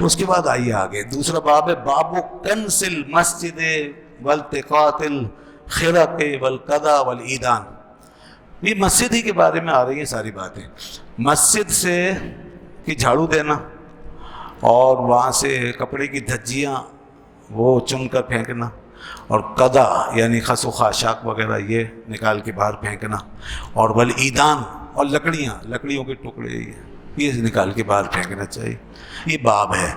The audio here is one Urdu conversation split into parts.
اس کے بعد آئیے آگے، دوسرا باب ہے باب کنس المسجد والتقاط الخرق والقضاء والعیدان۔ یہ مسجد ہی کے بارے میں آ رہی ہیں ساری باتیں۔ مسجد سے کی جھاڑو دینا اور وہاں سے کپڑے کی دھجیاں وہ چن کر پھینکنا، اور قضا یعنی خس و خاشاک وغیرہ یہ نکال کے باہر پھینکنا، اور والعیدان اور لکڑیوں کے ٹکڑے یہ نکال کے باہر پھینکنا چاہیے۔ یہ باب ہے،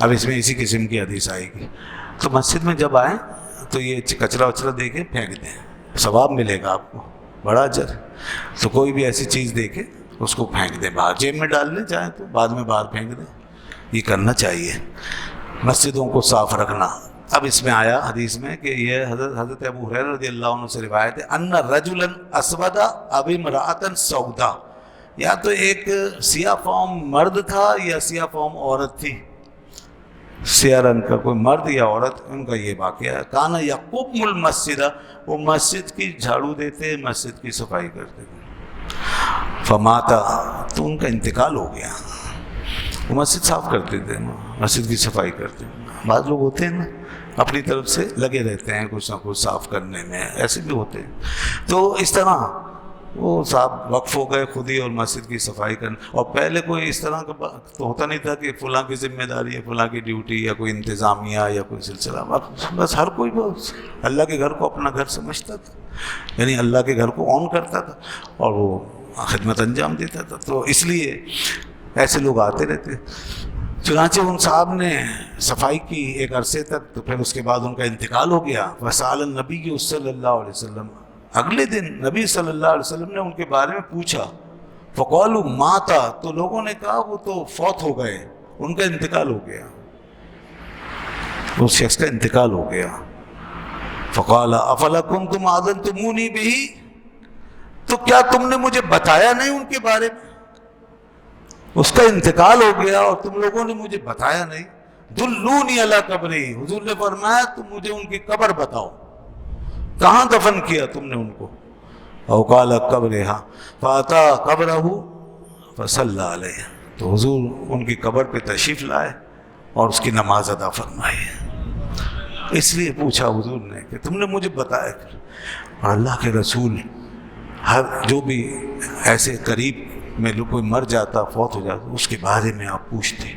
اب اس میں اسی قسم کی حدیث آئے گی۔ تو مسجد میں جب آئیں تو یہ کچرا وچرا دے کے پھینک دیں، ثواب ملے گا آپ کو، بڑا اجر۔ تو کوئی بھی ایسی چیز دے کے اس کو پھینک دیں باہر، جیب میں ڈال لیں چاہیں تو بعد میں باہر پھینک دیں، یہ کرنا چاہیے، مسجدوں کو صاف رکھنا۔ اب اس میں آیا حدیث میں کہ یہ حضرت ابو ہریرہ رضی اللہ عنہ سے روایت ہے، ان رجلا اسود اب امرأۃ سودا، یا تو ایک سیاہ فام مرد تھا یا سیاہ فام عورت تھی، سیاہ رنگ کا کوئی مرد یا عورت، ان کا یہ واقعہ ہے۔ کانا یقوم المسجد، وہ مسجد کی جھاڑو دیتے، مسجد کی صفائی کرتے تھے۔ فماتا، تو ان کا انتقال ہو گیا۔ وہ مسجد صاف کرتے تھے، مسجد کی صفائی کرتے تھے۔ بعض لوگ ہوتے ہیں نا اپنی طرف سے لگے رہتے ہیں کچھ نہ کچھ صاف کرنے میں، ایسے بھی ہوتے ہیں۔ تو اس طرح وہ صاحب وقف ہو گئے خود ہی اور مسجد کی صفائی کرنا۔ اور پہلے کوئی اس طرح کا تو ہوتا نہیں تھا کہ فلاں کی ذمہ داری ہے، فلاں کی ڈیوٹی، یا کوئی انتظامیہ یا کوئی سلسلہ، بس ہر کوئی بس اللہ کے گھر کو اپنا گھر سمجھتا تھا، یعنی اللہ کے گھر کو آن کرتا تھا اور وہ خدمت انجام دیتا تھا۔ تو اس لیے ایسے لوگ آتے رہتے۔ چنانچہ ان صاحب نے صفائی کی ایک عرصے تک، تو پھر اس کے بعد ان کا انتقال ہو گیا۔ وسال النبی صلی اللہ علیہ وسلم، اگلے دن نبی صلی اللہ علیہ وسلم نے ان کے بارے میں پوچھا، فقالوا ماتا، تو لوگوں نے کہا وہ تو فوت ہو گئے، ان کا انتقال ہو گیا، اس شخص کا انتقال ہو گیا۔ فقال افلا کنتم آذنتمونی بہ، تو کیا تم نے مجھے بتایا نہیں ان کے بارے میں، اس کا انتقال ہو گیا اور تم لوگوں نے مجھے بتایا نہیں۔ دلونی علی قبری، حضور نے فرمایا تم مجھے ان کی قبر بتاؤ، کہاں دفن کیا تم نے ان کو؟ او قال قبرہا فاتا قبرہ فصلی علیہ، تو حضور ان کی قبر پہ تشریف لائے اور اس کی نماز ادا فرمائی۔ اس لیے پوچھا حضور نے کہ تم نے مجھے بتایا، اور اللہ کے رسول ہر جو بھی ایسے قریب میں کوئی مر جاتا، فوت ہو جاتا، اس کے بارے میں آپ پوچھتے،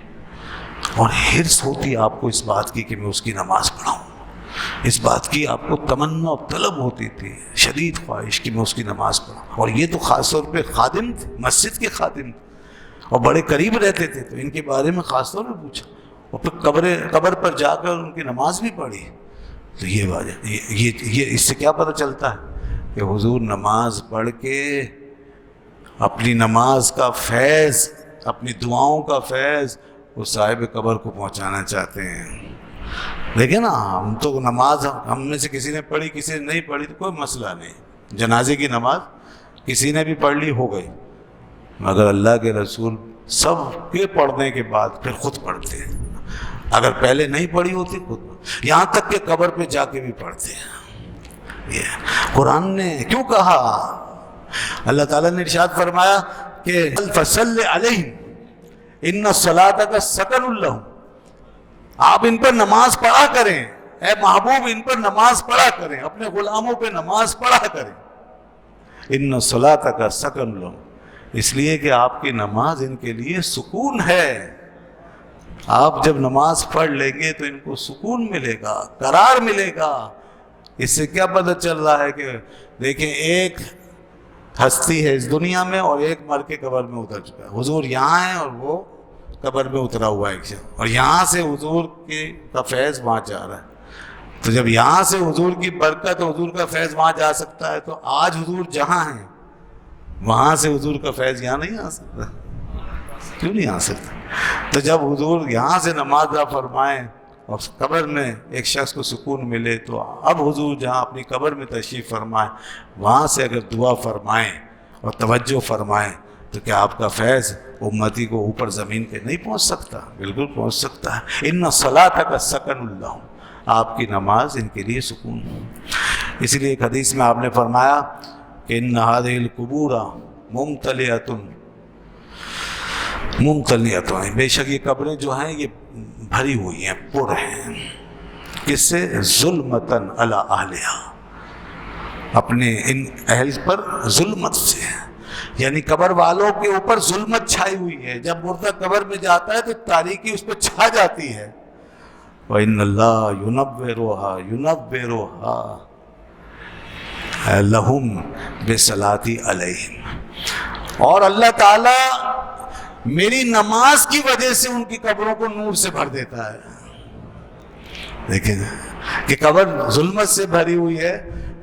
اور حرص ہوتی آپ کو اس بات کی کہ میں اس کی نماز پڑھاؤں، اس بات کی آپ کو تمنا اور طلب ہوتی تھی، شدید خواہش کہ میں اس کی نماز پڑھاؤں۔ اور یہ تو خاص طور پہ خادم تھے، مسجد کے خادم تھے اور بڑے قریب رہتے تھے، تو ان کے بارے میں خاص طور پہ پوچھا، اور پھر قبر پر جا کر ان کی نماز بھی پڑھی۔ تو یہ وجہ، یہ اس سے کیا پتہ چلتا ہے کہ حضور نماز پڑھ کے اپنی نماز کا فیض، اپنی دعاؤں کا فیض اس صاحب قبر کو پہنچانا چاہتے ہیں۔ دیکھیں نا، ہم تو نماز ہم میں سے کسی نے پڑھی کسی نے نہیں پڑھی تو کوئی مسئلہ نہیں، جنازے کی نماز کسی نے بھی پڑھ لی ہو گئی، مگر اللہ کے رسول سب کے پڑھنے کے بعد پھر خود پڑھتے ہیں، اگر پہلے نہیں پڑھی ہوتی خود، یہاں تک کہ قبر پہ جا کے بھی پڑھتے ہیں۔ یہ قرآن نے کیوں کہا؟ اللہ تعالیٰ نے ارشاد فرمایا کہ فصل علیہم ان الصلاۃ سکن لہم، آپ ان پر نماز پڑھا کریں، اے محبوب ان پر نماز پڑھا کریں، اپنے غلاموں پہ نماز پڑھا کریں۔ ان الصلاۃ سکن لہم، اس لیے کہ آپ کی نماز ان کے لیے سکون ہے، آپ جب نماز پڑھ لیں گے تو ان کو سکون ملے گا، قرار ملے گا۔ اس سے کیا پتہ چل رہا ہے کہ دیکھیں ایک ہستی ہے اس دنیا میں اور ایک مر کے قبر میں اتر چکا ہے، حضور یہاں ہیں اور وہ قبر میں اترا ہوا ہے، اور یہاں سے حضور کا فیض وہاں جا رہا ہے۔ تو جب یہاں سے حضور کی برکت، حضور کا فیض وہاں جا سکتا ہے، تو آج حضور جہاں ہیں وہاں سے حضور کا فیض یہاں نہیں آ سکتا؟ کیوں نہیں آ سکتا؟ تو جب حضور یہاں سے نماز ادا فرمائیں اور قبر میں ایک شخص کو سکون ملے، تو اب حضور جہاں اپنی قبر میں تشریف فرمائیں وہاں سے اگر دعا فرمائیں اور توجہ فرمائیں تو کیا آپ کا فیض امتی کو اوپر زمین پہ نہیں پہنچ سکتا؟ بالکل پہنچ سکتا ہے۔ ان الصلاۃ سکن لہم، آپ کی نماز ان کے لیے سکون۔ اسی لیے ایک حدیث میں آپ نے فرمایا کہ ان هذه القبور ممتلئۃ ممتلئۃ ہیں، بے شک یہ قبریں جو ہیں یہ بھری ہوئی ہیں، پر ہیں، کس سے؟ ظلمتاً علی اہلہا، اپنے ان اہل پر ظلمت سے، یعنی قبر والوں کے اوپر ظلمت چھائی ہوئی ہے، جب مردہ قبر میں جاتا ہے تو تاریکی اس پہ چھا جاتی ہے۔ وَإِنَّ اللَّهَ يُنَبِّرُهَا لَهُمْ بِصَلَاةِ عَلَيْهِمْ، اور اللہ تعالیٰ میری نماز کی وجہ سے ان کی قبروں کو نور سے بھر دیتا ہے۔ دیکھیں کہ قبر ظلمت سے بھری ہوئی ہے،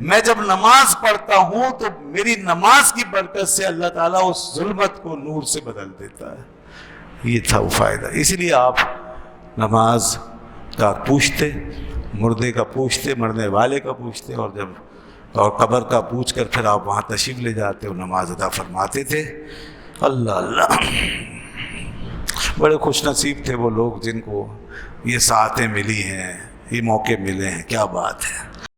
میں جب نماز پڑھتا ہوں تو میری نماز کی برکت سے اللہ تعالیٰ اس ظلمت کو نور سے بدل دیتا ہے۔ یہ تھا وہ فائدہ، اسی لیے آپ نماز کا پوچھتے، مردے کا پوچھتے، مرنے والے کا پوچھتے، اور قبر کا پوچھ کر پھر آپ وہاں تشریف لے جاتے اور نماز ادا فرماتے تھے۔ اللہ اللہ، بڑے خوش نصیب تھے وہ لوگ جن کو یہ ساعتیں ملی ہیں، یہ موقع ملے ہیں، کیا بات ہے۔